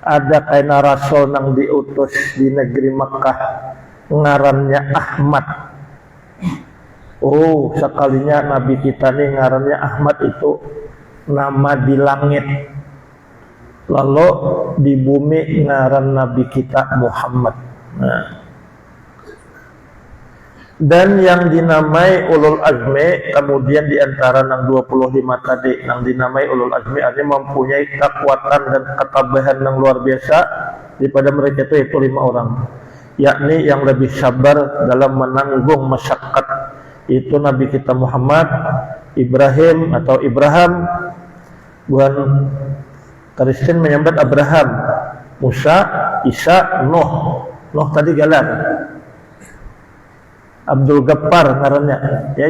ada kaina rasul nang diutus di negeri Makkah ngarannya Ahmad. Oh, sekalinya Nabi kita nih ngarannya Ahmad itu nama di langit. Lalu di bumi ngaran Nabi kita Muhammad. Nah. Dan yang dinamai ulul azmi, kemudian diantara nang 25 tadi nang dinamai ulul azmi artinya mempunyai kekuatan dan ketabahan yang luar biasa daripada mereka itu 5 orang, yakni yang lebih sabar dalam menanggung masyaqqat itu Nabi kita Muhammad, Ibrahim atau Ibrahim, bukan Kristen menyambat Abraham, Musa, Isa, Nuh tadi galar, Abdul Ghaffar ngarannya. Ya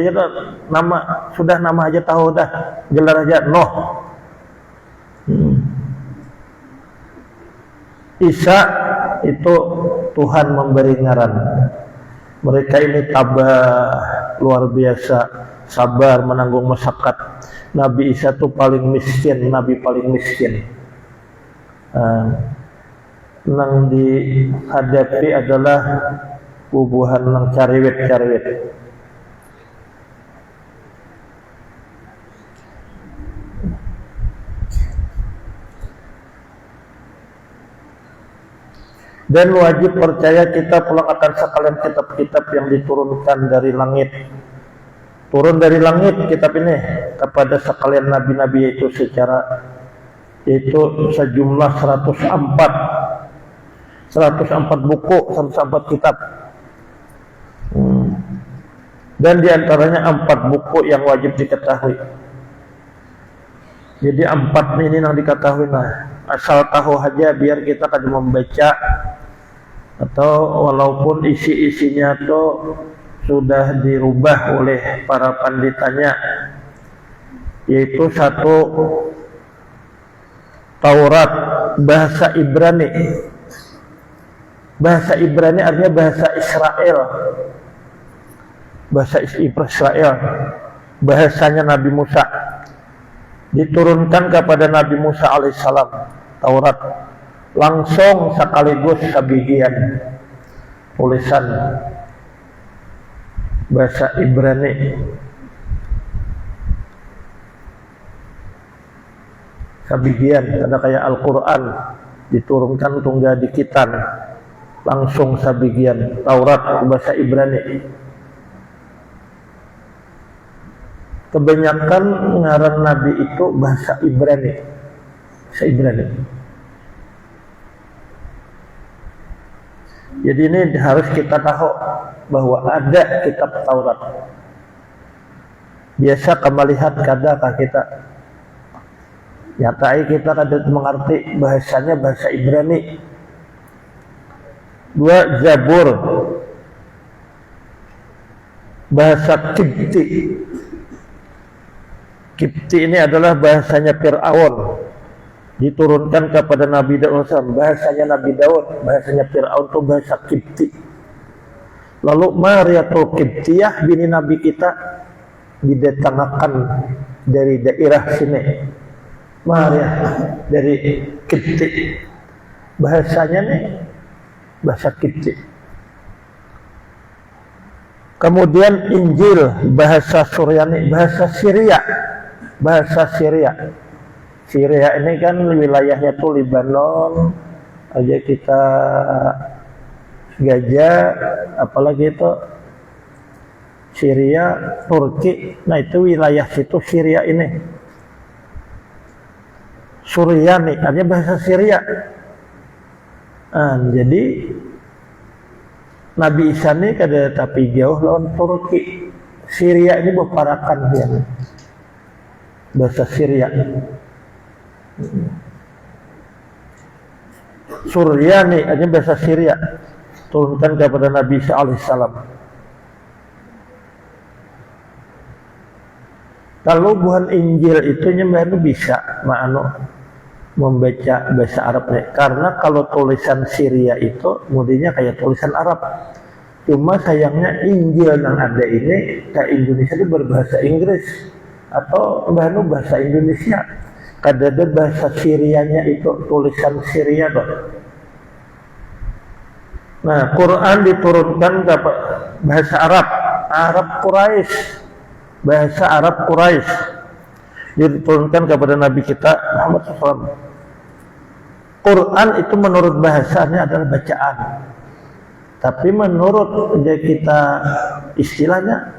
nama sudah nama aja tahu dah, gelar aja Nuh. Isa itu Tuhan memberi ngaran. Mereka ini tabah luar biasa, sabar menanggung masyaqqat. Nabi Isa itu paling miskin, nabi paling miskin. Nang dihadapi adalah bubuhan nang cariwit. Dan wajib percaya kita pulang akan sekalian kitab-kitab yang diturunkan dari langit. Turun dari langit kitab ini kepada sekalian nabi-nabi yaitu sejumlah 104 buku, 104 kitab. Dan diantaranya 4 buku yang wajib diketahui. Jadi 4 ini yang diketahui, asal tahu aja biar kita kada membaca atau walaupun isi-isinya tuh sudah dirubah oleh para panditanya, yaitu 1 Taurat bahasa Ibrani. Bahasa Ibrani artinya bahasa Israel. Bahasa Israel, bahasanya Nabi Musa, diturunkan kepada Nabi Musa alaihissalam. Taurat langsung sekaligus sabigian tulisan bahasa Ibrani. Sabigian, ada kayak Al-Quran diturunkan untuk jadi kitab, langsung sabigian Taurat bahasa Ibrani. Kebanyakan ngaran Nabi itu bahasa Ibrani. Jadi ini harus kita tahu bahwa ada kitab Taurat. Biasa melihat kadakah kita nyatai kita kada mengerti bahasanya bahasa Ibrani. 2 Zabur bahasa Kipti. Kipti ini adalah bahasanya Fir'aun, diturunkan kepada Nabi Daud. Bahasanya Nabi Daud, bahasanya Fir'aun itu bahasa Kipti. Lalu Mariatul Kiptiyah bini Nabi kita didatangkan dari daerah sini. Maria dari Kipti, bahasanya nih bahasa Kipti. Kemudian Injil bahasa Suryani, bahasa Syria. Syria ini kan wilayahnya tuh Lebanon aja kita gajah, apalagi itu Syria, Turki. Nah itu wilayah situ Syria ini. Suryani artinya bahasa Syria. Jadi Nabi Isa ini kada tapi jauh lawan Turki. Syria ini berparakan dia. Bahasa Syria. Suryani artinya bahasa Syria. Turunkan kepada Nabi Isa alaihissalam. Kalau bukan Injil itu nyembahnya bisa membaca bahasa Arab nih. Karena kalau tulisan Syria itu mudinya kayak tulisan Arab. Cuma sayangnya Injil yang ada ini ke Indonesia itu berbahasa Inggris atau bahasa Indonesia. kadada bahasa Syrianya itu tulisan Syria dong. Nah, Quran diturunkan ke bahasa Arab Quraisy, bahasa Arab Quraisy. Diturunkan kepada Nabi kita Muhammad SAW. Quran itu menurut bahasanya adalah bacaan, tapi menurut kita istilahnya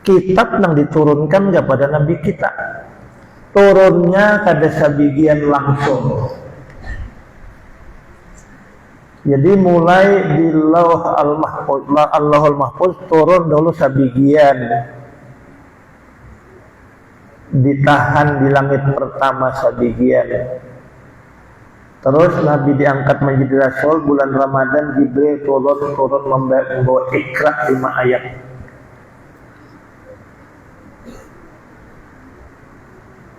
kitab yang diturunkan kepada Nabi kita. Turunnya kada sabigian langsung. Jadi mulai di Allahul Mahfuz turun dulu sabigian, ditahan di langit pertama sabigian. Terus Nabi diangkat menjadi Rasul bulan Ramadan, Jibril turun membawa Iqra 5 ayat.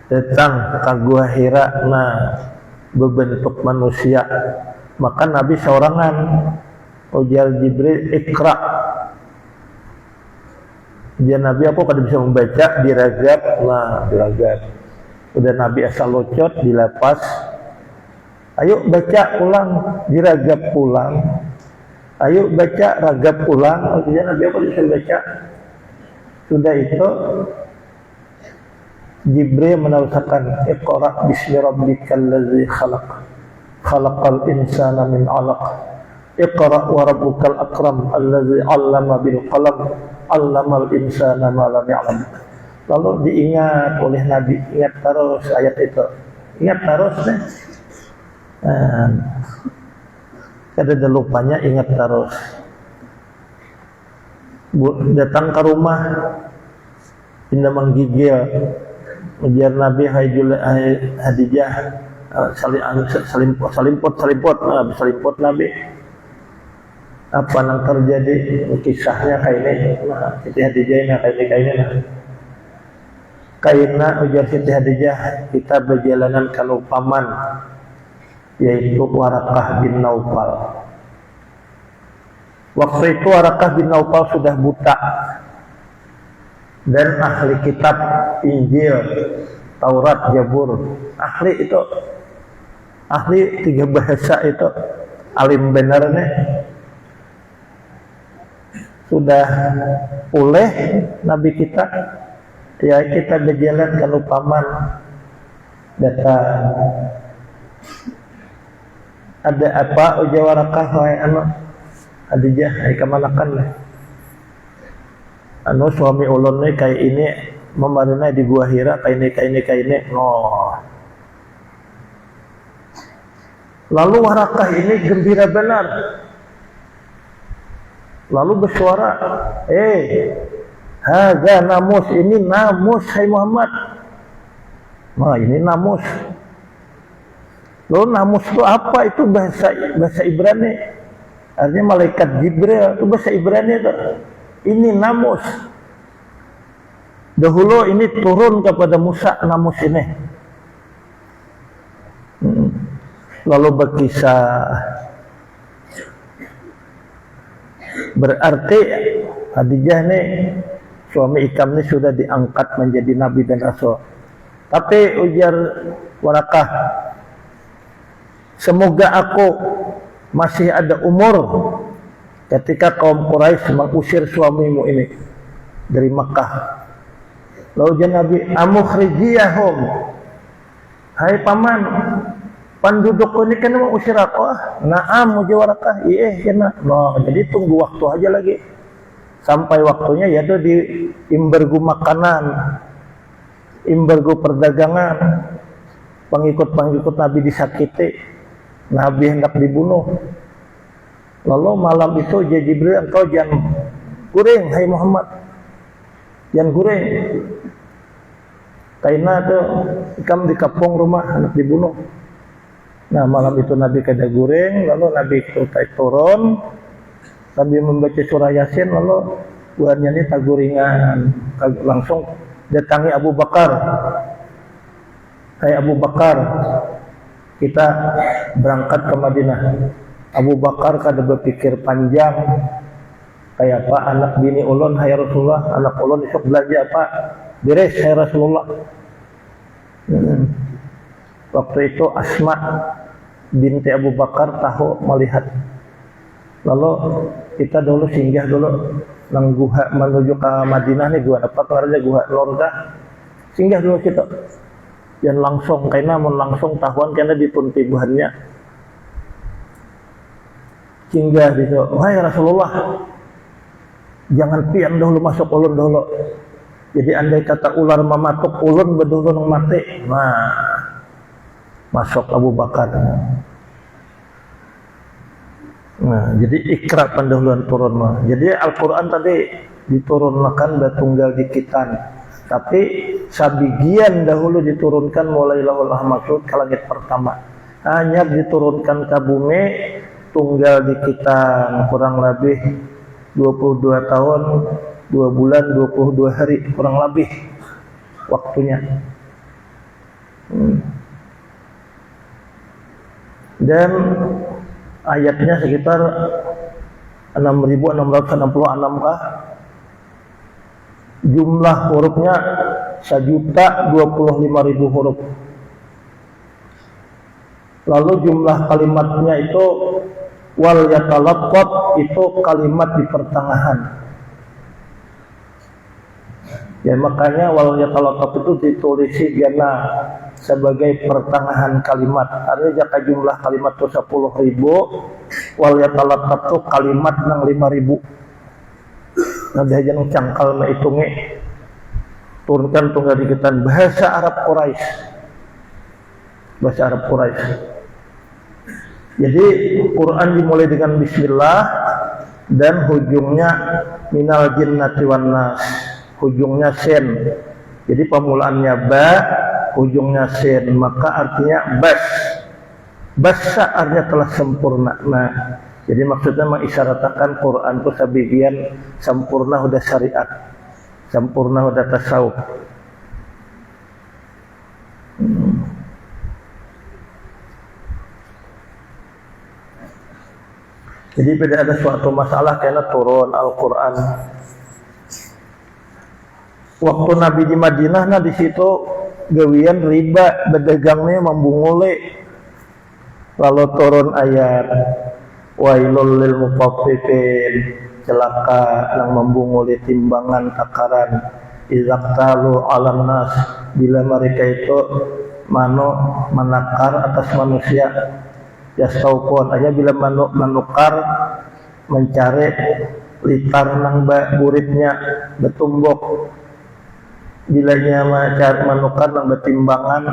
Datang ke Gua Hira, nah berbentuk manusia. Maka Nabi seorangan, ujar Jibril, Iqra. Dia Nabi apa kada bisa membaca, diragap, nah diragap. Udah Nabi asal locot, dilepas. Ayo baca ulang, diragap ulang. Ayo baca, ragap ulang. Oh, dia Nabi apa bisa baca? Sudah itu Jibril meneruskan, Iqra bismi rabbikal ladzi khalaq. Khalaqal insana min 'alaq. Iqra wa rabbukal akram alladzi 'allama bil qalam. 'Allamal insana ma lam ya'lam. Lalu diingat oleh Nabi, ingat terus ayat itu. Ingat terus deh. Kada lupanya, ingat terus. Datang ke rumah, indah menggigil. Ujar Nabi, hai Hadijah, selimput Nabi. Apa yang terjadi? Kisahnya kayak ini. Nah, Siti Hadijah ini kayak ini. Kaina ujar Siti Hadijah, kita berjalanan ke paman, yaitu Warakah bin Naufal. Waktu itu Warakah bin Naufal sudah buta dan ahli kitab Injil, Taurat, Zabur. Ahli itu, ahli 3 bahasa itu, alim benar nih. Sudah pulih Nabi kita, ya kita berjalan ke paman. Datang, ada apa? Ujar Warakah, wahai anak Hadijah, hai kemanakan lah? Anu suami ulun nih kayak ini, memarina di Gua Hira kayak ini. Oh. Lalu Warakah ini gembira benar. Lalu bersuara, haza namus, ini namus, hai Muhammad. Nah, ini namus. Lalu namus itu apa? Itu bahasa Ibrani. Artinya malaikat Jibril, itu bahasa Ibrani itu. Ini namus. Dahulu ini turun kepada Musa, namus ini. Lalu berkisah. Berarti Hadijah ini, suami Ikam ini sudah diangkat menjadi Nabi dan Rasul. Tapi ujar Warakah, semoga aku masih ada umur ketika kaum Quraisy mengusir suamimu ini dari Makkah. Lalu ujar Nabi, amukhrijiyahum, hai paman, penduduk ini kan mengusir aku. Naam, ujar Warakah, iya kena. No, jadi tunggu waktu aja lagi sampai waktunya, yaitu di embargo makanan, embargo perdagangan, pengikut Nabi disakiti, Nabi hendak dibunuh. Lalu malam itu Jibril, engkau jangan guring, hai Muhammad, jangan guring. Karena itu Ikam di kapung rumah hendak dibunuh. Nah, malam itu Nabi kada guring. Lalu Nabi turun, Nabi membaca surah Yasin. Lalu buahnya ini tak guringan, langsung datangi Abu Bakar. Hai Abu Bakar, kita berangkat ke Madinah. Abu Bakar kada berpikir panjang, kayak apa anak bini ulun, hai Rasulullah, anak ulun isuk belanja apa? Beres, hai Rasulullah. Waktu itu Asma binti Abu Bakar tahu melihat. Lalu kita dulu singgah dulu nang guha menuju ke Madinah nih, gua dapat warga guha Lorga. Singgah dulu kita. Yang langsung karena mau langsung tahuan karena dipuntibuhannya. Singgah gitu. Wahai Rasulullah, jangan pian dahulu masuk ulun dulu. Jadi andai kata ular mematuk ulun bedulu nang mati. Nah, masuk Abu Bakar. Nah, jadi ikrar pendahuluan turun mah. Jadi Al-Quran tadi diturunkan batunggal dikitan, tapi sabigian dahulu diturunkan mulai lahul mahfuz ke langit pertama. Hanya diturunkan ke bumi tunggal dikitan kurang lebih 22 tahun, 2 bulan, 22 hari kurang lebih waktunya. Dan ayatnya sekitar 6.666 kah? Jumlah hurufnya 1.025.000 huruf. Lalu jumlah kalimatnya itu wal yatalaqqat, itu kalimat di pertengahan. Ya makanya wal yatalaqqat itu ditulisi karena sebagai pertengahan kalimat. Artinya jika jumlah kalimat itu 10.000, wal yatalaqqat itu kalimat nang 5.000. Nah dia jangan cangkal mahitungnya. Turunkan tunggal dikitan bahasa Arab Quraisy. Bahasa Arab Quraisy. Jadi Quran dimulai dengan bismillah dan hujungnya minal jinnati wan nas. Hujungnya sin. Jadi permulaannya ba, ujungnya sin, maka artinya bas. Basa artinya telah sempurna. Nah, jadi maksudnya mengisyaratkan Quran itu sebagian sempurna udah syariat, sempurna udah tasawuf. Jadi pada ada suatu masalah karena turun Al-Quran. Waktu Nabi di Madinah, nah di situ gawian riba, bedagangnya membunguli. Lalu turun ayat wailul lil mutaffifin, celaka yang membunguli timbangan takaran. Izaqtalu 'alan nas, bila mereka itu menakar atas manusia. Yastaukun aja bila menukar mencari litar nang buritnya betumbuk. Bilanya mencari menukar nang betimbangan,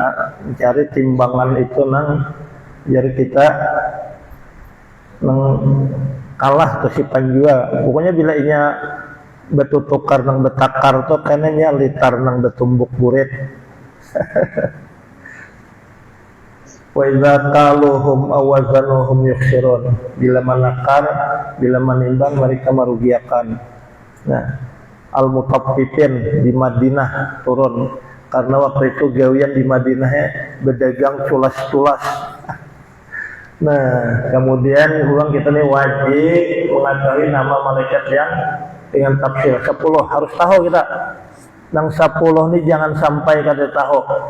mencari timbangan itu nang biar kita nang kalah tuh si penjual. Pokoknya bila inya betutukar nang betakar tuh kananya litar nang betumbuk burit. Wa idza qaluhum awazanuhum yukhsirun, bila menakar, bila menimbang mereka merugiakan. Nah, al-mutaffifin di Madinah turun karena waktu itu gawian di Madinahnya berdagang culas-culas. Nah, kemudian ulang kita nih wajib mengetahui nama malaikat yang dengan tafsir 10 harus tahu kita. Nang 10 nih jangan sampai kada tahu.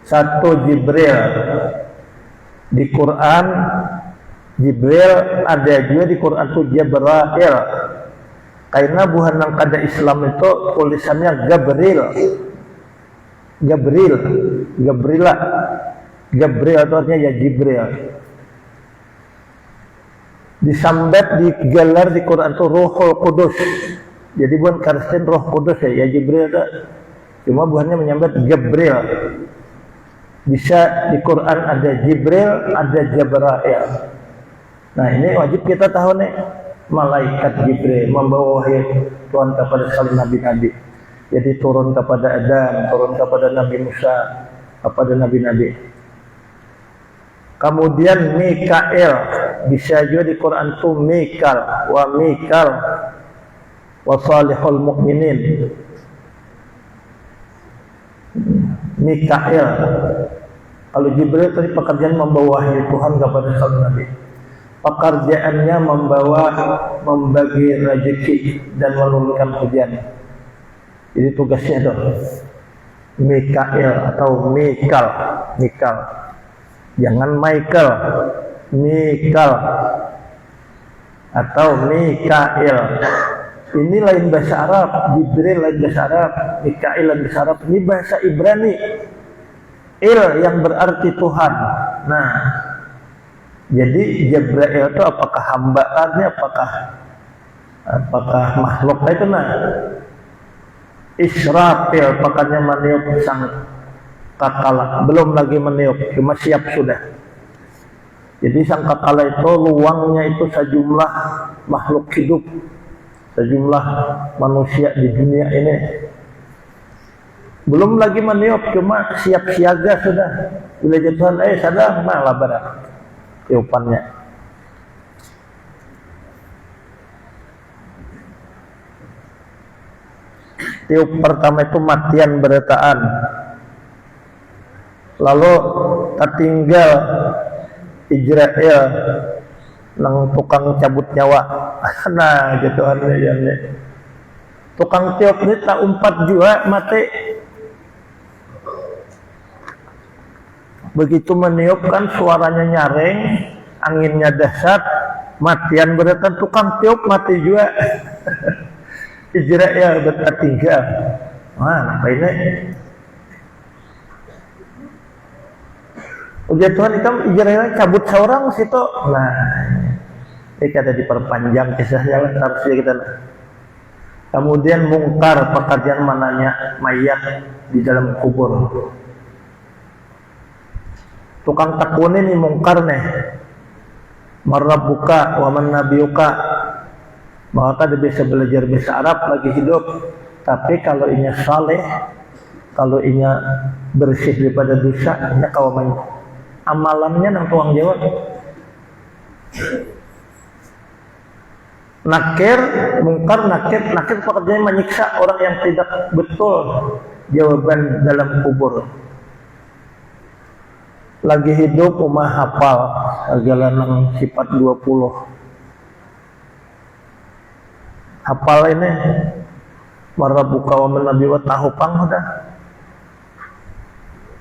1 Jibril. Di Quran Jibril ada juga di Quran itu Jabrail. Karena buhan nang kada Islam itu tulisannya Gabriel. Gabriel, Gabriela. Gabriel itu artinya ya Jibril. Disambat digelar di Quran itu Ruhul Qudus. Jadi bukan karsten Roh Kudus ya Jibril itu. Cuma buhannya menyambat Gabriel. Bisa di Quran ada Jibril, ada Jabrail. Nah ini wajib kita tahu nih, malaikat Jibril membawa wahyu Tuhan kepada sekalian nabi-nabi. Jadi turun kepada Adam, turun kepada Nabi Musa, kepada nabi-nabi. Kemudian Mikael, bisa juga di Quran itu Mikal, wa Mikal, wa salihul mu'minin. Mikael. Kalau Jibril tadi pekerjaan membawa wahyu Tuhan kepada sekalian nabi. Pekerjaannya membagi rezeki dan menurunkan hujan. Jadi tugasnya itu. Mikail atau Mikal, jangan Michael, Mikal atau Mikail. Ini lain bahasa Arab, Jibril lain bahasa Arab, Mikail lain bahasa Arab. Ini bahasa Ibrani, Il yang berarti Tuhan. Nah, jadi Jibril itu apakah hamba artinya, apakah makhluk itu? Nah, Israfil pakainya meniup sang kakala, belum lagi meniup, cuma siap sudah. Jadi sang kakala itu luangnya itu sejumlah makhluk hidup, sejumlah manusia di dunia ini. Belum lagi meniup, cuma siap siaga sudah. Bila jatuhan, sadar malah barat tiupannya. Tiup pertama itu matian beretaan. Lalu tertinggal Israel nang tukang cabut nyawa. Nah, gitu ya. Tukang tiup ini tak umpat juga mati. Begitu meniup kan suaranya nyaring, anginnya dahsyat, matian beretaan, tukang tiup mati juga. Israel bertinggal. Wah, apa ini? Ujian Tuhan itu Israel cabut seorang situ. Nah, ini kada diperpanjang kisahnya lah, harusnya kita. Kemudian mungkar, pekerjaan mananya mayat di dalam kubur. Tukang takun ini mungkar nih. Marabbuka wa man nabiyuka. Maka dia bisa belajar bahasa Arab lagi hidup, tapi kalau inya saleh, kalau inya bersih daripada dosa, inya kawan amalannya nang tuang jawab. Nakir, mungkar, nakir pekerjaannya menyiksa orang yang tidak betul jawaban dalam kubur. Lagi hidup umah hafal, segala nang sifat 20. Hafal ini Marabbuka wa man nabiyuka tahu pang udah.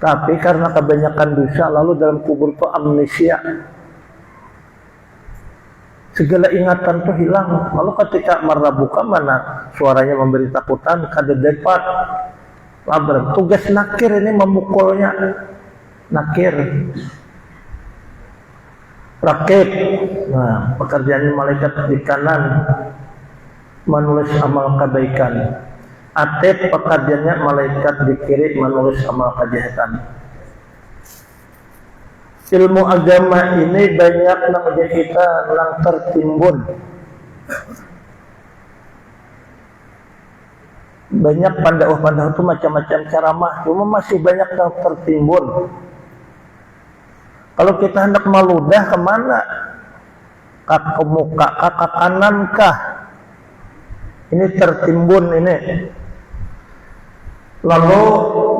Tapi karena kebanyakan dosa lalu dalam kubur itu amnesia. Segala ingatan tuh hilang. Lalu ketika Marabbuka mana suaranya memberi takutan, kada dapat labrak. Tugas nakir ini memukulnya. Nakir. Rakib. Nah, pekerjaannya malaikat di kanan menulis amal kebaikan. Atid pekerjaannya malaikat di kiri menulis amal kejahatan. Ilmu agama ini banyak nang kita nang tertimbun. Banyak pandawa itu macam-macam ceramah, cuma masih banyak yang tertimbun. Kalau kita hendak maludah kemana? Ke muka, ke kanan kah? Ini tertimbun ini. Lalu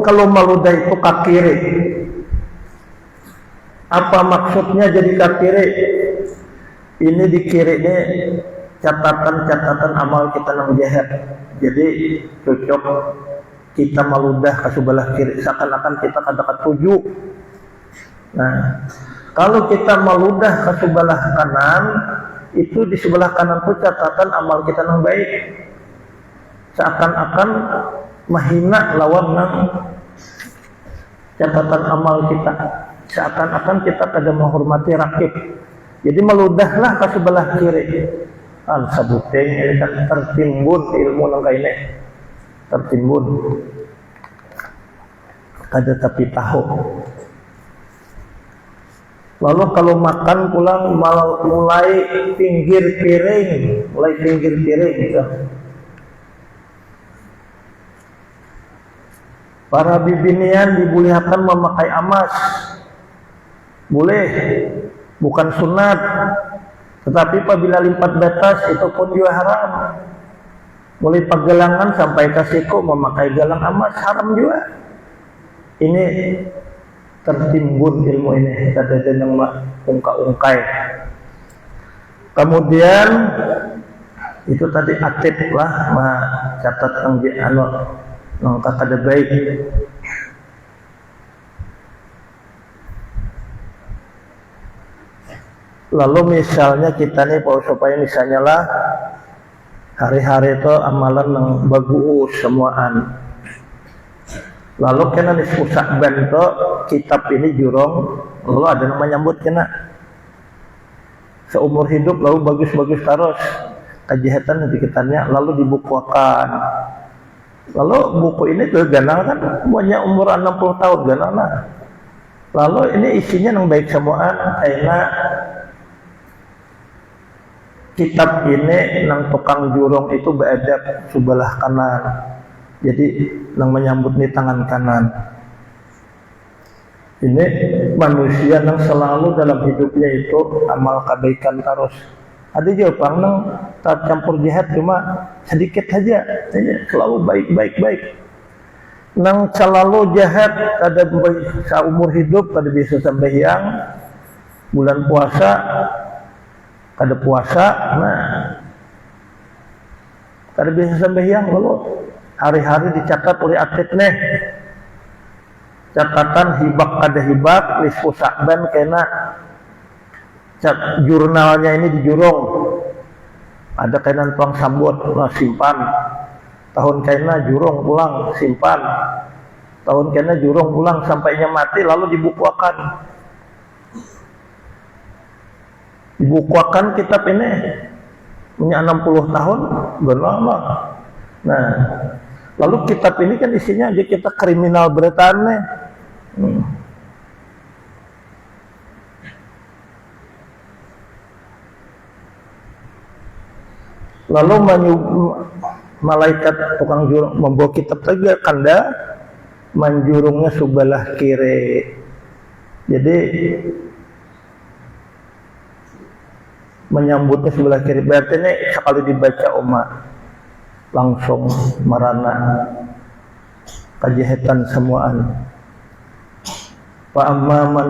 kalau maludah itu ke kiri, apa maksudnya jadi ke kiri? Ini di kiri ini catatan amal kita nang jahat. Jadi cocok kita maludah ke sebelah kiri, seakan-akan kita kada ketuju. Nah, kalau kita maludah ke sebelah kanan, itu di sebelah kanan itu catatan amal kita yang baik, seakan-akan menghina lawan nang catatan amal kita, seakan-akan kita kada menghormati rakib. Jadi meludahlah ke sebelah kiri. Sabuteng ini kan tertimbun ilmu nang kaine, tertimbun kada tapi tahu. Lalu kalau makan pulang mulai pinggir piring gitu. Para bibinian dibolehkan memakai emas, boleh, bukan sunat. Tetapi apabila limpat batas itu pun juga haram. Mulai pagelangan sampai ke siku memakai galang emas haram juga. Ini tertimbun ilmu ini, kata yang ungkai. Kemudian itu tadi atid lah, catat yang anu kada baik. Lalu misalnya kita nih supaya misalnya lah hari-hari itu amalan yang bagus semuaan. Lalu kena disusah bento kitab ini jurong, lalu ada nama nyambut kena seumur hidup lalu bagus-bagus terus kejahatan dikitannya lalu dibukukan. Lalu buku ini tuh ganal kan punya umur 60 tahun ganal lah. Lalu ini isinya yang baik semuaan karena kitab ini nang tukang jurong itu beradab sebelah kanan. Jadi nang menyambut di tangan kanan. Ini manusia yang selalu dalam hidupnya itu amal kebaikan terus. Ada juga nang campur jahat cuma sedikit saja, selalu baik. Nang selalu jahat kada seumur hidup kada bisa sembahyang, bulan puasa kada puasa, nah kada bisa sembahyang lalu hari-hari dicatat oleh atlet nih. Catatan hibak kada hibak, lisku sakban kena jurnalnya ini dijurung. Ada kainan tuang sambut, simpan. Tahun kena jurung pulang, simpan. Tahun kena jurung pulang sampainya mati lalu dibukukan. Dibukukan kitab ini punya 60 tahun, lama. Nah, lalu kitab ini kan isinya aja kita kriminal beretaan nih. Lalu malaikat tukang jurung membawa kitab lagi kanda menjurungnya sebelah kiri. Jadi menyambutnya sebelah kiri. Berarti ini sekali dibaca umat langsung marana kejahatan semuaan. Wa amma man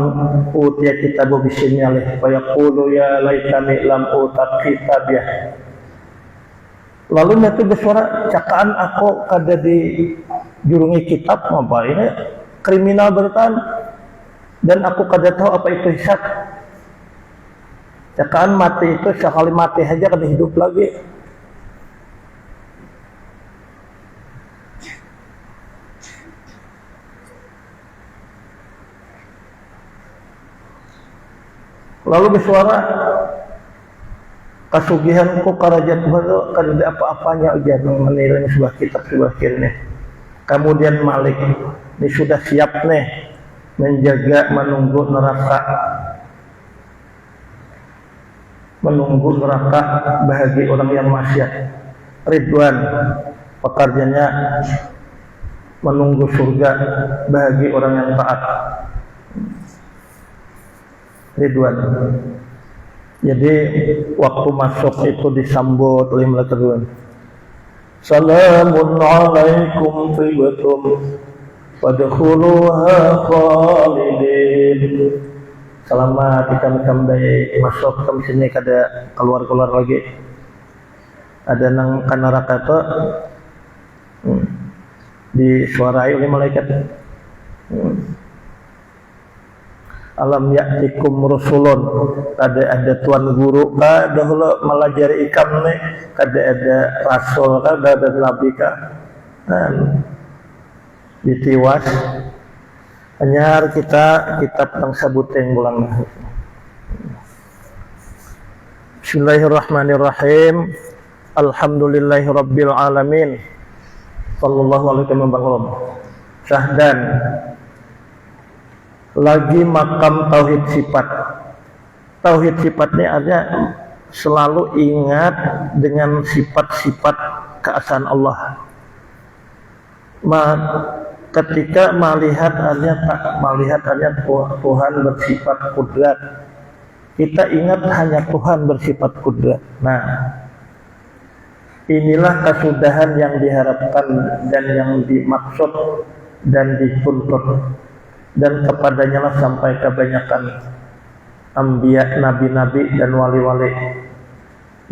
utiya kitabu bisimillah fa yaqulu ya laitani lam utat kitabiyah. Lalu itu bersuara cakaan aku kada di jurungi kitab apa ini kriminal bertahan dan aku kada tahu apa itu hisab. Cakaan mati itu sekali mati saja kada hidup lagi. Lalu bersuara kasugihanku kerajaan itu kada apa-apanya ujian menilai sebuah kitab sebuah kiri. Kemudian Malik ini sudah siap nih menjaga menunggu neraka bagi orang yang maksiat. Ridwan pekerjanya menunggu surga bagi orang yang taat. Ridwan. Jadi waktu masuk itu disambut oleh malaikat Ridwan. Salamun alaikum tibtum fadkhuluha khalidin. Selamat kita kembali masuk ke sini kada keluar lagi. Ada nang neraka itu disuarai oleh malaikat. Alam ya'tikum rusulun, ada tuan guru kada hula melajari ikam nih, kada ada rasul kada ada nabi ka. Ditiwas anyar kita kitab tang sabuteng bulang. Bismillahirrahmanirrahim. Alhamdulillahirabbil alamin. Sallallahu alaihi wasallam. Syahdan lagi makam tauhid sifat. Tauhid sifatnya artinya selalu ingat dengan sifat-sifat keesaan Allah. Ketika melihat artinya Tuhan bersifat kudrat, kita ingat hanya Tuhan bersifat kudrat. Nah, inilah kesudahan yang diharapkan dan yang dimaksud dan dituntut. Dan kepadanya lah sampai kebanyakan anbiya, nabi-nabi dan wali-wali.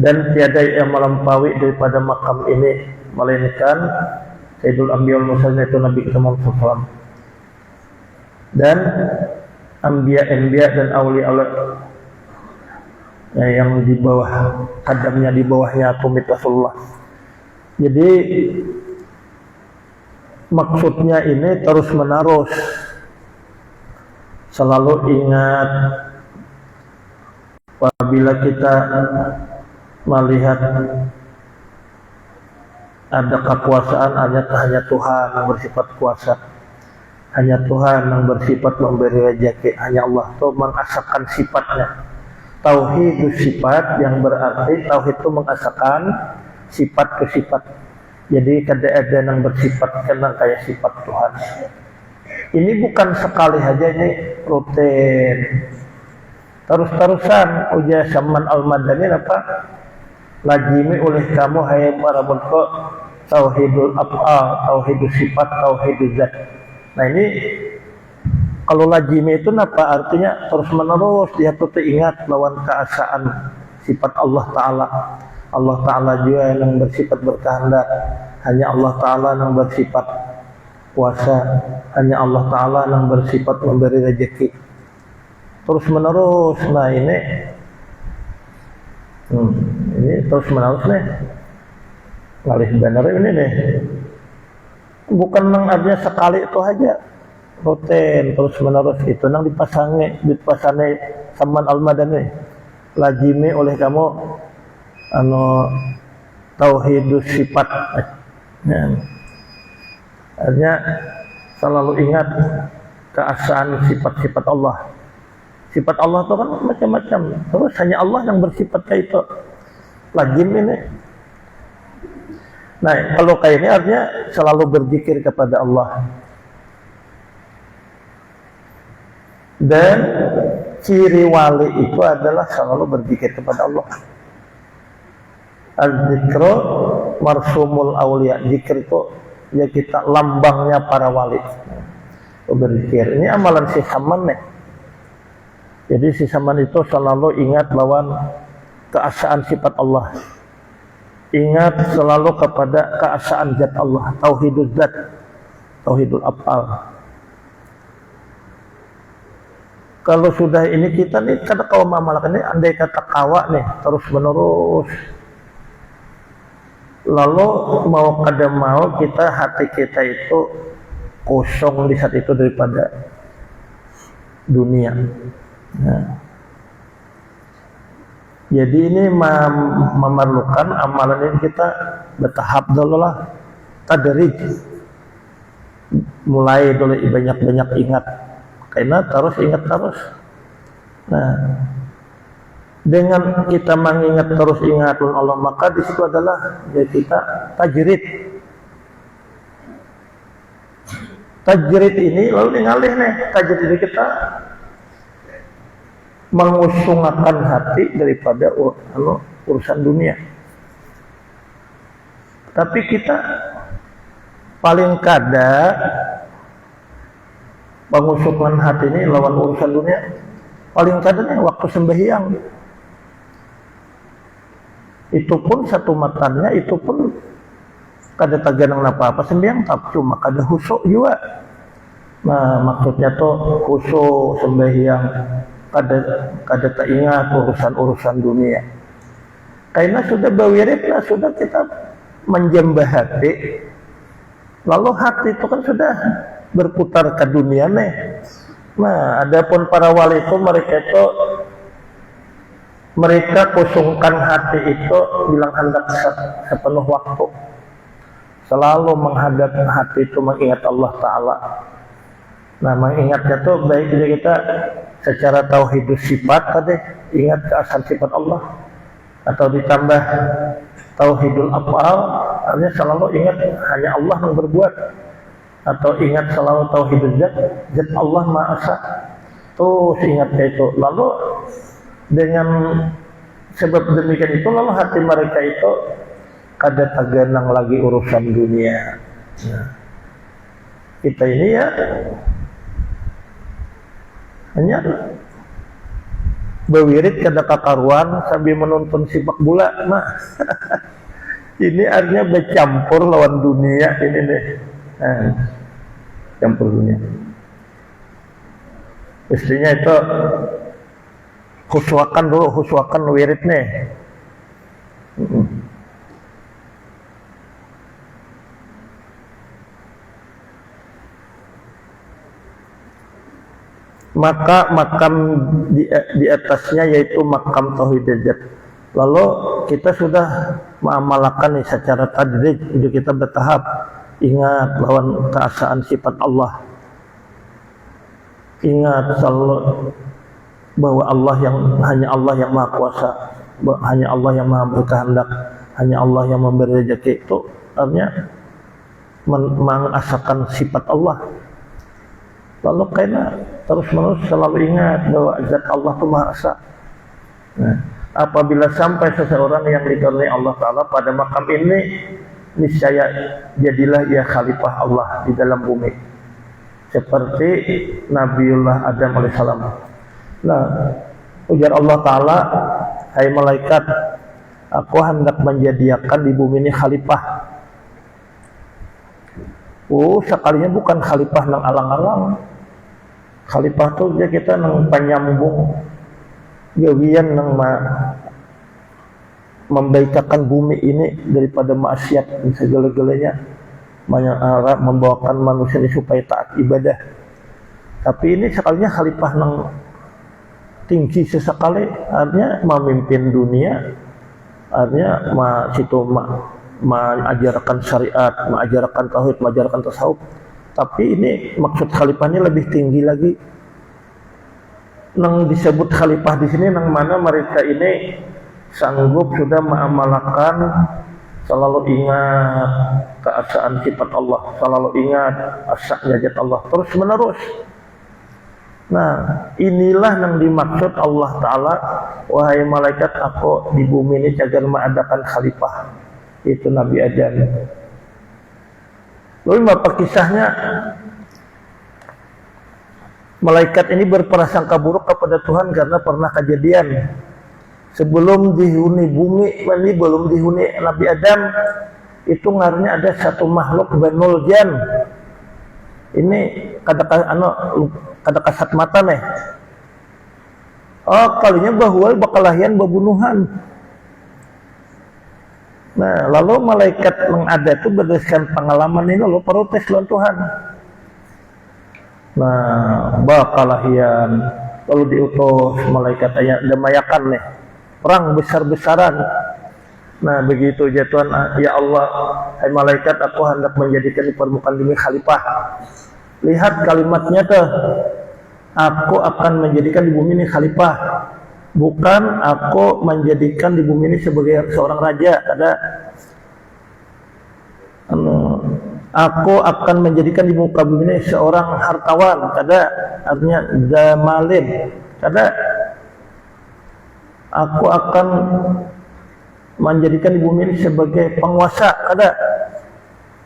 Dan tiada yang melampaui daripada makam ini melainkan Sayyidul Anbiya wal Mursalin itu Nabi kita Muhammad SAW. Dan anbiya dan awliya yang di bawah kadamnya, di bawahnya tumit Rasulullah. Jadi maksudnya ini terus menerus, selalu ingat apabila kita melihat ada kekuasaan, hanya Tuhan yang bersifat kuasa, hanya Tuhan yang bersifat memberi rezeki, hanya Allah itu mengasakan sifatnya. Tauhid sifat yang berarti tauhid itu mengasakan sifat ke sifat. Jadi kada ada yang bersifat kena kayak sifat Tuhan. Ini bukan sekali saja, ini rutin. Terus-terusan ujar Saman Al-Madani apa? Lazimi oleh kamu hai para bentuk tauhidul af'al, tauhidul sifat, tauhidul zat. Nah ini kalau lazimi itu apa artinya? Terus menerus dia tuh ingat lawan keasaan sifat Allah Ta'ala. Allah Ta'ala juga yang bersifat berkehendak, hanya Allah Ta'ala yang bersifat kuasa, hanya Allah Ta'ala yang bersifat memberi rezeki. Terus menerus. Nah ini terus menerus nih, ngalih bener ini nih, bukan artinya sekali itu aja, rutin terus menerus. Itu nang dipasangnya Saman Al-Madani, lazimi oleh kamu tauhidus sifat. Artinya selalu ingat keasaan sifat-sifat Allah. Sifat Allah itu kan macam-macam, terus hanya Allah yang bersifat kayak itu. Lazim ini. Nah kalau kayak ini artinya selalu berzikir kepada Allah. Dan ciri wali itu adalah selalu berzikir kepada Allah. Az-zikru marsumul awliya. Zikir itu ya kita lambangnya para wali. Berzikir. Ini amalan si Saman nih. Jadi si Saman itu selalu ingat lawan keasaan sifat Allah. Ingat selalu kepada keasaan zat Allah. Tauhidul zat, tauhidul af'al. Kalau sudah ini kita nih, kata kaum amalkan ini andai kata kawa nih terus menerus. Lalu mau kada mau kita, hati kita itu kosong di saat itu daripada dunia. Nah, jadi ini memerlukan amalan ini kita bertahap dulu lah, tadrij. Mulai dulu banyak-banyak ingat, karena terus ingat terus. Nah, dengan kita mengingat terus ingat Allah, maka di situ adalah ya kita tajrid. Tajrid ini lalu ngalih nih, tajrid ini kita mengusungkan hati daripada urusan dunia. Tapi kita paling kada mengusungkan hati ini lawan urusan dunia. Paling kada nih waktu sembahyang. Itu pun satu matanya, itu pun kada taganang apa-apa sembahyang, tapi cuma kada khusyuk juga. Nah maksudnya tuh khusyuk sembahyang, kada tak ingat urusan dunia. Karena sudah berwirid lah, sudah kita menjambah hati. Lalu hati itu kan sudah berputar ke dunia nih. Nah, adapun para wali itu mereka kosongkan hati itu bilang hendak sepenuh waktu. Selalu menghadap hati itu mengingat Allah Ta'ala. Nah, mengingatnya tuh baik jadi kita secara tauhidus sifat tadi, ingat keasaan sifat Allah, atau ditambah tauhidul af'al, artinya selalu ingat hanya Allah yang berbuat, atau ingat selalu tauhidul zat, zat Allah Maha Esa. Terus ingat itu. Lalu dengan sebab demikian itu, lalu hati mereka itu kada taganang lagi urusan dunia. Nah, kita ini ya hanya berwirid kada kakaruan sambil menonton sepak bola. Nah, ini artinya bercampur lawan dunia ini nih. Campur dunia. Istrinya itu Huswakan dulu, huswakan wirid nih. Maka makam di atasnya yaitu makam tauhid zat. Lalu kita sudah mengamalkan nih secara tadrij, itu kita bertahap. Ingat lawan keesaan sifat Allah. Ingat selalu bahwa Allah yang hanya Allah yang maha kuasa, hanya Allah yang maha berkehendak, hanya Allah yang memberi rezeki. Itu artinya mengasakan sifat Allah. Lalu karena terus-menerus selalu ingat bahwa zat Allah itu maha esa. Nah, apabila sampai seseorang yang dikaruniai Allah Ta'ala pada makam ini, niscaya jadilah ia khalifah Allah di dalam bumi, seperti Nabiullah Adam alaihissalam. Nah, ujar Allah Ta'ala, hai malaikat, aku hendak menjadikan di bumi ini khalifah. Sekalinya bukan khalifah nang alang-alang. Khalifah tuh dia kita nang penyambung gawian nang membaikakan bumi ini daripada maksiat dan segala-galanya, membawakan manusia ini supaya taat ibadah. Tapi ini sekalinya khalifah nang tinggi sesekali, artinya memimpin dunia, artinya mengajarkan syariat, mengajarkan tauhid, mengajarkan tasawuf. Tapi ini maksud khalifahnya lebih tinggi lagi. Nang disebut khalifah di sini nang mana mereka ini sanggup sudah mengamalkan, selalu ingat keesaan sifat Allah, selalu ingat asanya zat Allah terus menerus. Nah, inilah yang dimaksud Allah Ta'ala, wahai malaikat, aku di bumi ini cagar mengadakan khalifah, itu Nabi Adam. Lalu apa kisahnya? Malaikat ini berprasangka buruk kepada Tuhan karena pernah kejadian sebelum dihuni bumi, ini belum dihuni Nabi Adam, itu ngaruhnya ada satu makhluk Banul Jan. Ini kada kasat mata nih. Kalinya bahwa bakalahian babunuhan. Nah, lalu malaikat yang ada itu berdasarkan pengalaman ini lalu protes lawan Tuhan. Nah, bakalahian lalu diutus malaikat damayakan nih perang besar-besaran. Nah, begitu ya Tuhan, ya Allah, hai malaikat, aku hendak menjadikan di permukaan bumi khalifah. Lihat kalimatnya tuh, aku akan menjadikan di bumi ini khalifah, bukan aku menjadikan di bumi ini sebagai seorang raja. Aku akan menjadikan di muka bumi ini seorang hartawan, artinya zamalin. Aku akan menjadikan di bumi ini sebagai penguasa.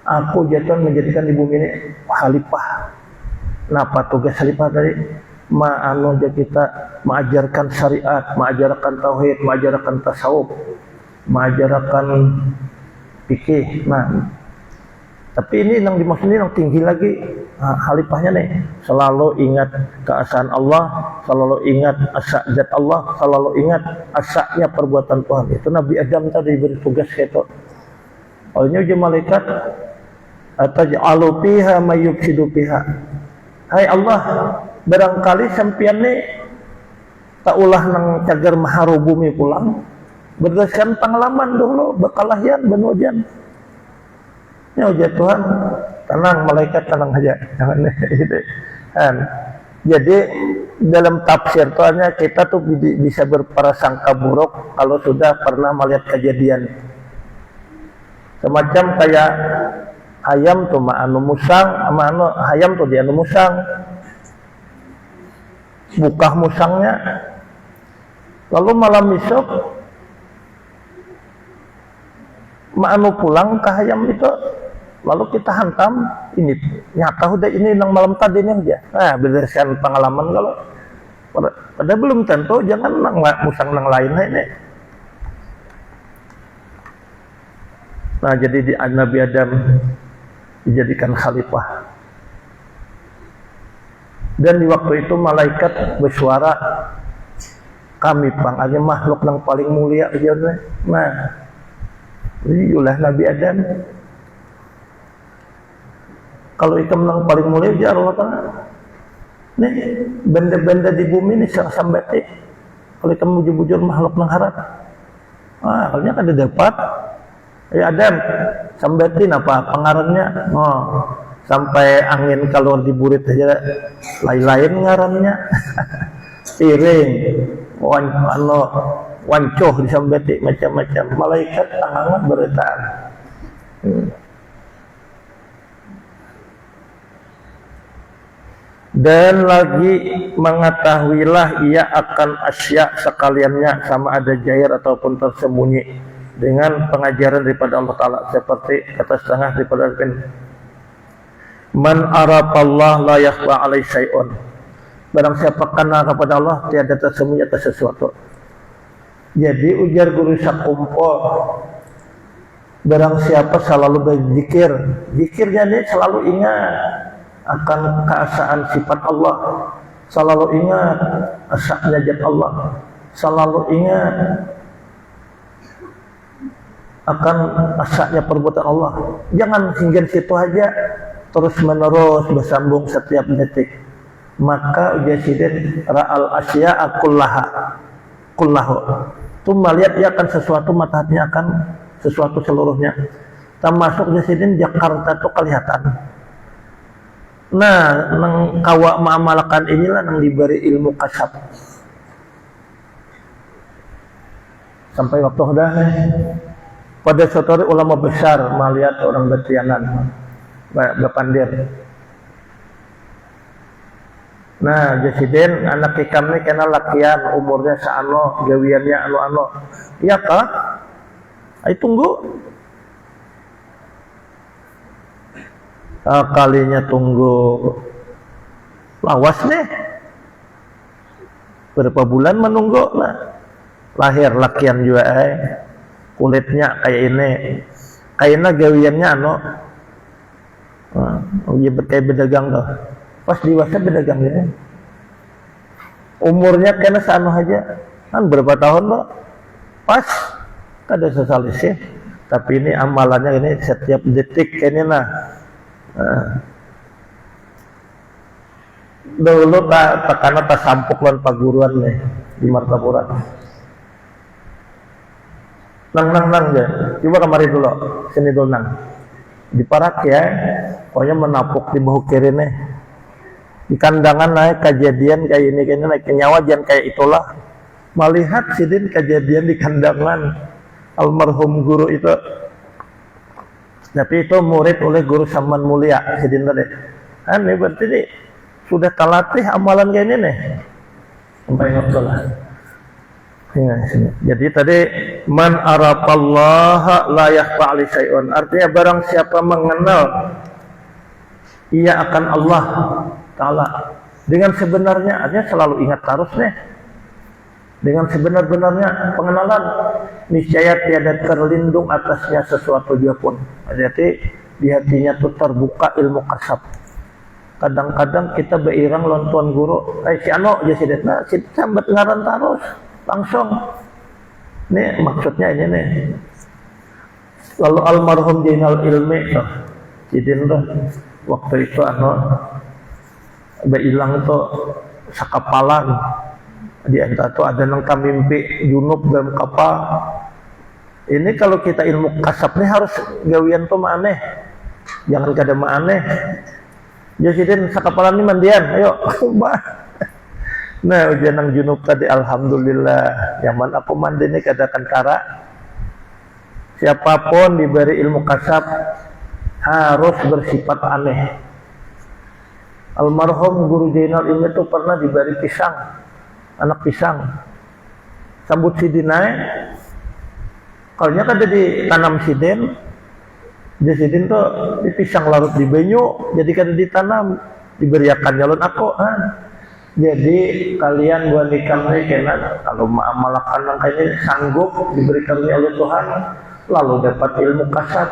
Aku jatuh menjadikan di bumi ini khalifah. Kenapa tugas khalifah tadi? Kita mengajarkan syariat, mengajarkan tauhid, mengajarkan tasawuf, mengajarkan fikih. Nah, tapi ini yang dimaksud ini yang tinggi lagi. Khalifahnya nih selalu ingat keesaan Allah, selalu ingat asa zat Allah, selalu ingat asanya perbuatan Tuhan. Itu Nabi Adam tadi diberi tugas itu. Olehnya uji malaikat, ataj'alu fiha may yufsidu fiha. Hai Allah, barangkali sampeyan nih tak ulah nang cagar maharu bumi pulang berdasarkan pengalaman dulu bakalahian benujan. Ya ujar Tuhan, tenang malaikat, tenang aja, jangan gitu. Jadi dalam tafsir Tuhannya kita tuh bisa berprasangka buruk kalau sudah pernah melihat kejadian semacam kayak ayam tuh anu musang, ayam tuh dia anu musang, buka musangnya, lalu malam besok anu pulang ke ayam itu. Lalu kita hantam, ini nyata udah ini nang malam tadi nih aja. Nah, berdasarkan pengalaman kalau pada belum tentu, jangan nang musang nang lain ini. Nah, jadi di Nabi Adam dijadikan khalifah. Dan di waktu itu malaikat bersuara, kami pang aja makhluk yang paling mulia aja. Nah, itulah Nabi Adam. Kalau ikam yang paling mulia ya Allah Ta'ala. Nih, benda-benda di bumi ini secara sambati. Kalau ikam bujur-bujur makhluk yang harap. Akhirnya kan dapat. Ya Adam, sambatin apa pengarannya? Oh, sampai angin keluar di burit aja lain-lain ngarannya. Piring, wancoh disambati macam-macam. Malaikat tangan beretaan. Dan lagi mengetahuilah ia akan asya sekaliannya sama ada jair ataupun tersembunyi dengan pengajaran daripada Allah Ta'ala seperti kata setengah daripada Al-Qur'an, man arafallah la yakhfa alaihi syai'un, barang siapa kenal kepada Allah tiada tersembunyi atas sesuatu. Jadi ujar guru Sakumpo, barang siapa selalu berzikir, zikirnya ini selalu ingat akan keesaan sifat Allah, selalu ingat asanya zat Allah, selalu ingat akan asanya perbuatan Allah. Jangan hingga situ aja, terus menerus bersambung setiap detik. Maka ujasidin ra'al asya'a kullahu, itu melihat ia akan sesuatu, matanya akan sesuatu seluruhnya, termasuk ujasidin Jakarta itu kelihatan. Nah, nang kawa mengamalkan inilah nang diberi ilmu kasab. Sampai waktu dah pada suatu hari ulama besar melihat orang bertianan berpandir. Nah, jasiden anak ikam ni kena lakian umurnya seano, gawiannya anu-anu. Iya kah? Ayo tunggu. Kalinya tunggu lawas nih berapa bulan menunggu lah, lahir lakian juga kulitnya kayak ini, kayaknya gawiannya dia berkayak bedagang tuh, pas dewasa bedagang ya, umurnya kena seano aja kan berapa tahun loh, pas ada sosialisnya, tapi ini amalannya ini setiap detik kayaknya lah. Dulu karena tak sampuk lan paguruan nih di Martapura. Nang ya. Coba kemari dulu, sini dulu nang. Di Parak ya, pokoknya menapuk di bahu kiri nih. Di kandangan naik kejadian kayak ini kayaknya naik nyawa jangan kayak itulah. Melihat sidin kejadian di kandangan almarhum guru itu. Tapi itu murid oleh guru Saman Mulia sidin tadi. Ini berarti ini sudah terlatih amalan kayak ini nih. Sampai waktu lah. Jadi tadi man arafallaha la yakhfa alaihi syai'un. Artinya barang siapa mengenal ia akan Allah Ta'ala dengan sebenarnya, artinya selalu ingat terus nih. Dengan sebenar-benarnya pengenalan, niscaya tiada terlindung atasnya sesuatu dia pun. Jadi di hatinya tuh terbuka ilmu kasab. Kadang-kadang kita beirang lontuan guru, si ano aja si detna, si sambat ngaran terus langsung. Nih maksudnya ini nih. Lalu almarhum Jainal Ilmi tuh, jidin tuh waktu itu beilang tuh sakapalan. Di antara itu ada yang mimpi junub dalam kapal. Ini kalau kita ilmu kasab nih harus gawian tuh aneh, jangan kada aneh. Jadi sakapalan ini mandian, ayo. Nah ujian yang junub tadi alhamdulillah, nyaman aku mandi ini kada kantara. Siapapun diberi ilmu kasab harus bersifat aneh. Almarhum Guru Jainal Ilmi itu pernah diberi pisang, anak pisang, sambut sidin naik, kalau kan ditanam sidin, di sidin tuh di pisang larut di banyu, jadi kan ditanam, diberiakan nyalon aku, jadi kalian buat ikan kena kalau mengamalkan langkah ini sanggup diberikan oleh Tuhan, lalu dapat ilmu kasat,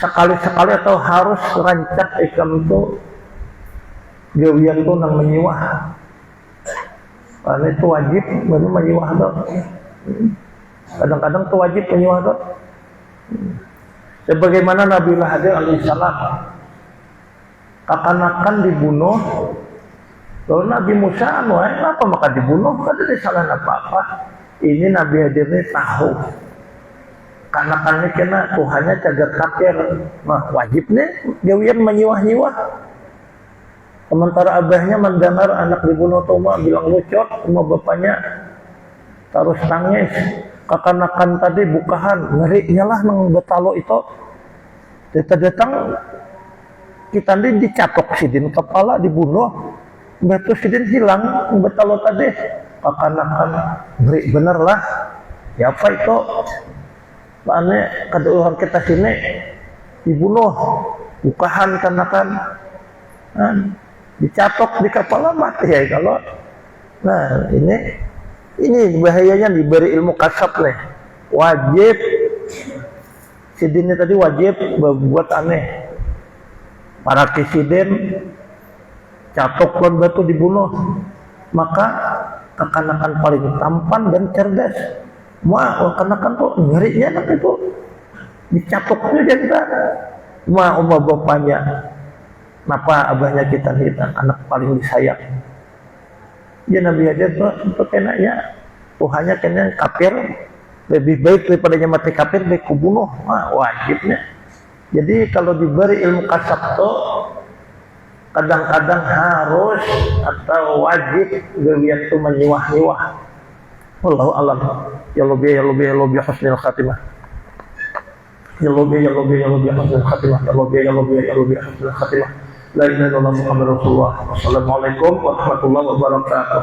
sekali-sekali atau harus rancak ikan itu gawian tuh nang menyiwah. Karena itu wajib menyiwahdot. Kadang-kadang itu wajib menyiwahdot. Sebagaimana Nabi Hadir alaihissalam kekanakan dibunuh. Lalu Nabi Musa apa maka dibunuh? Kada ada salah apa-apa. Ini Nabi Hadir ini tahu. Kanakannya kena Tuhannya cagar kafir. Nah wajibnya gawian menyiwah-nyiwah. Sementara abahnya mendengar anak dibunuh Toma bilang lucot sama bapaknya terus nangis. Kekanakan tadi bukahan ngerinya lah nang betalo itu. Datang kita ini dicatok sidin kepala dibunuh. Batu sidin hilang betalo tadi. Kekanakan ngeri bener lah. Ya apa itu? Soalnya kada orang kita sini dibunuh bukahan kanakan. Dicatok di kepala mati ya kalau. Nah ini bahayanya diberi ilmu kasab nih. Wajib sidinnya tadi wajib berbuat aneh. Para kisiden catok dan batu dibunuh, maka kekanakan paling tampan dan cerdas. Kekanakan tuh ngerinya tapi itu dicatoknya jadi umah bapaknya. Kenapa abahnya kita nih anak paling disayang? Ya Nabi Hadir itu kenanya Tuhannya kena kafir lebih baik daripada mati kafir baik kubunuh. Wajibnya. Jadi kalau diberi ilmu kasab tuh kadang-kadang harus atau wajib gawian itu menyiwah-nyiwah. Wallahu alam. Ya lebih husnul khatimah. Ya lebih husnul khatimah. Ya lebih husnul khatimah. La ilaha illallah Muhammadur Rasulullah. Wassalamualaikum warahmatullahi wabarakatuh.